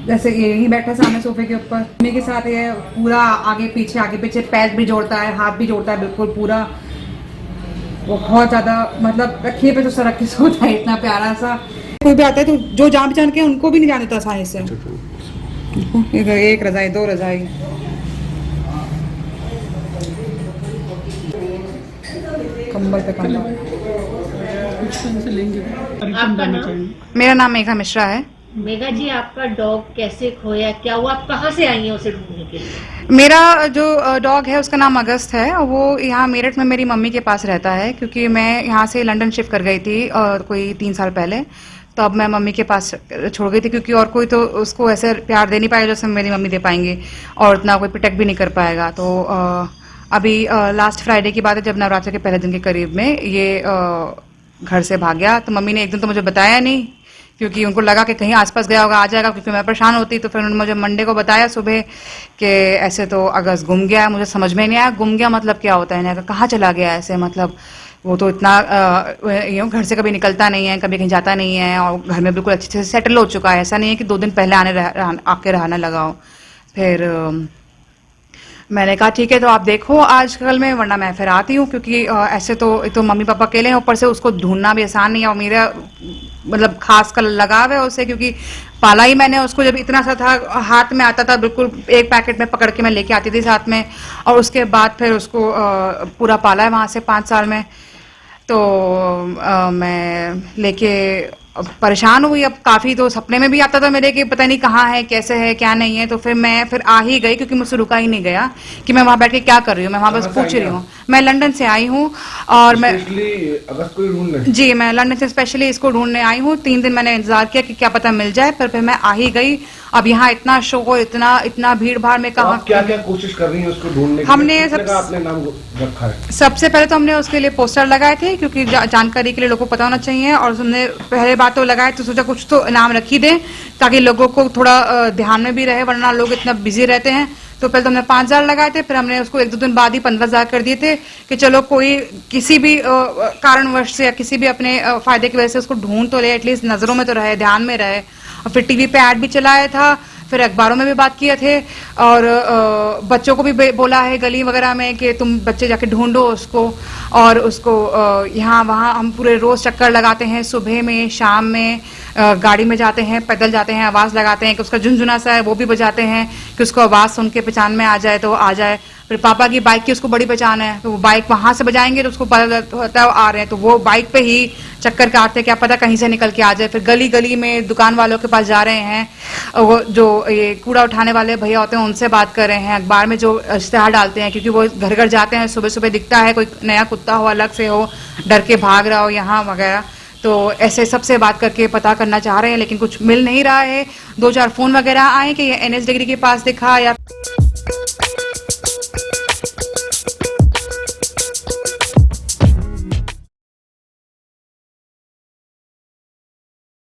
जैसे यही बैठा सामने सोफे के ऊपर, मम्मी के साथ ये पूरा आगे पीछे पैर भी जोड़ता है, हाथ भी जोड़ता है, बिल्कुल पूरा बहुत ज्यादा, मतलब रखिए पे तो सर रख के सोता है, इतना प्यारा सा। कोई भी आता है तो जो जान पहचान के उनको भी नहीं जाने देता आसानी से। एक रजाई, दो रजाई, कंबल पे कंबल। आपका नाम? मेरा नाम मेघा मिश्रा है। मेघा जी, आपका डॉग कैसे खोया, क्या हुआ, आप कहाँ से आई हैं उसे ढूंढने के लिए? मेरा जो डॉग है उसका नाम अगस्त है और वो यहाँ मेरठ में मेरी मम्मी के पास रहता है, क्योंकि मैं यहाँ से लंदन शिफ्ट कर गई थी और कोई 3 साल पहले। तो अब मैं मम्मी के पास छोड़ गई थी, क्योंकि और कोई तो उसको ऐसे प्यार दे नहीं पाएगा जैसे मेरी मम्मी दे पाएंगे, और उतना कोई प्रोटेक्ट भी नहीं कर पाएगा। तो अभी लास्ट फ्राइडे की बात है, जब नवरात्र के पहले दिन के करीब में ये घर से भाग गया। तो मम्मी ने एक दिन तो मुझे बताया नहीं, क्योंकि उनको लगा कि कहीं आसपास गया होगा, आ जाएगा, क्योंकि मैं परेशान होती। तो फिर उन्होंने मुझे मंडे को बताया सुबह कि ऐसे तो अगस्त गुम गया है। मुझे समझ में नहीं आया गुम गया मतलब क्या होता है, इन्हें कहाँ चला गया ऐसे, मतलब वो तो इतना घर से कभी निकलता नहीं है, कभी कहीं जाता नहीं है, और घर में बिल्कुल अच्छे से सेटल हो चुका है। ऐसा नहीं है कि 2 दिन पहले आके रहने लगा हो। फिर मैंने कहा ठीक है, तो आप देखो आजकल में, वरना मैं फिर आती हूँ, क्योंकि ऐसे तो मम्मी पापा अकेले हैं, ऊपर से उसको ढूंढना भी आसान नहीं है, और मेरा मतलब खास का लगाव है उससे, क्योंकि पाला ही मैंने उसको। जब इतना सा था, हाथ में आता था, बिल्कुल एक पैकेट में पकड़ के मैं लेके आती थी साथ में, और उसके बाद फिर उसको पूरा पाला है वहाँ से 5 साल में। तो मैं लेके परेशान हुई अब काफ़ी। तो सपने में भी आता था मेरे कि पता नहीं कहाँ है, कैसे है, क्या नहीं है। तो फिर मैं आ ही गई, क्योंकि मुझसे रुका ही नहीं गया कि मैं वहाँ बैठ के क्या कर रही हूँ। मैं वहाँ बस पूछ रही हूँ। मैं लंदन से आई हूँ, और मैं अगस्त को ही ढूंढने, जी, मैं लंदन से स्पेशली इसको ढूंढने आई हूँ। 3 दिन मैंने इंतजार किया कि क्या पता मिल जाए, पर फिर मैं आ ही गई। अब यहाँ इतना शोर, इतना भीड़ भाड़ में कहाँ। क्या क्या कोशिश कर रही है उसको ढूंढने की? हमने अपने नाम रखा है। सबसे पहले तो हमने उसके लिए पोस्टर लगाए थे, क्योंकि जानकारी के लिए लोगों को पता होना चाहिए। और हमने पहले बात तो लगाए तो सोचा कुछ तो इनाम रख ही दें, ताकि लोगों को थोड़ा ध्यान में भी रहे, वरना लोग इतना बिजी रहते हैं। तो पहले तो हमने 5,000 लगाए थे, फिर हमने उसको 1-2 दिन बाद ही 15,000 कर दिए थे, कि चलो कोई किसी भी कारणवश से या किसी भी अपने फायदे की वजह से उसको ढूंढ तो ले, एटलीस्ट नजरों में तो रहे, ध्यान में रहे। और फिर टीवी पे ऐड भी चलाया था, फिर अखबारों में भी बात किए थे, और बच्चों को भी बोला है गली वगैरह में कि तुम बच्चे जाके ढूंढो उसको। और उसको यहाँ वहाँ हम पूरे रोज चक्कर लगाते हैं, सुबह में, शाम में, गाड़ी में जाते हैं, पैदल जाते हैं, आवाज़ लगाते हैं कि उसका झुनझुना सा है वो भी बजाते हैं, कि उसको आवाज़ सुन के पहचान में आ जाए तो आ जाए। फिर पापा की बाइक की उसको बड़ी पहचान है, तो वो बाइक वहाँ से बजाएंगे तो उसको पता होता है आ रहे हैं, तो वो बाइक पे ही चक्कर काटते, क्या पता कहीं से निकल के आ जाए। फिर गली गली में दुकान वालों के पास जा रहे हैं, वो जो ये कूड़ा उठाने वाले भैया होते हैं उनसे बात कर रहे हैं, अखबार में जो इश्तेहार डालते हैं, क्योंकि वो घर घर जाते हैं, सुबह सुबह दिखता है कोई नया कुत्ता हो, अलग से हो, डर के भाग रहा हो यहाँ वगैरह। तो ऐसे सबसे बात करके पता करना चाह रहे हैं, लेकिन कुछ मिल नहीं रहा है। 2-4 फोन वगैरह आए कि ये NS डिग्री के पास दिखा, या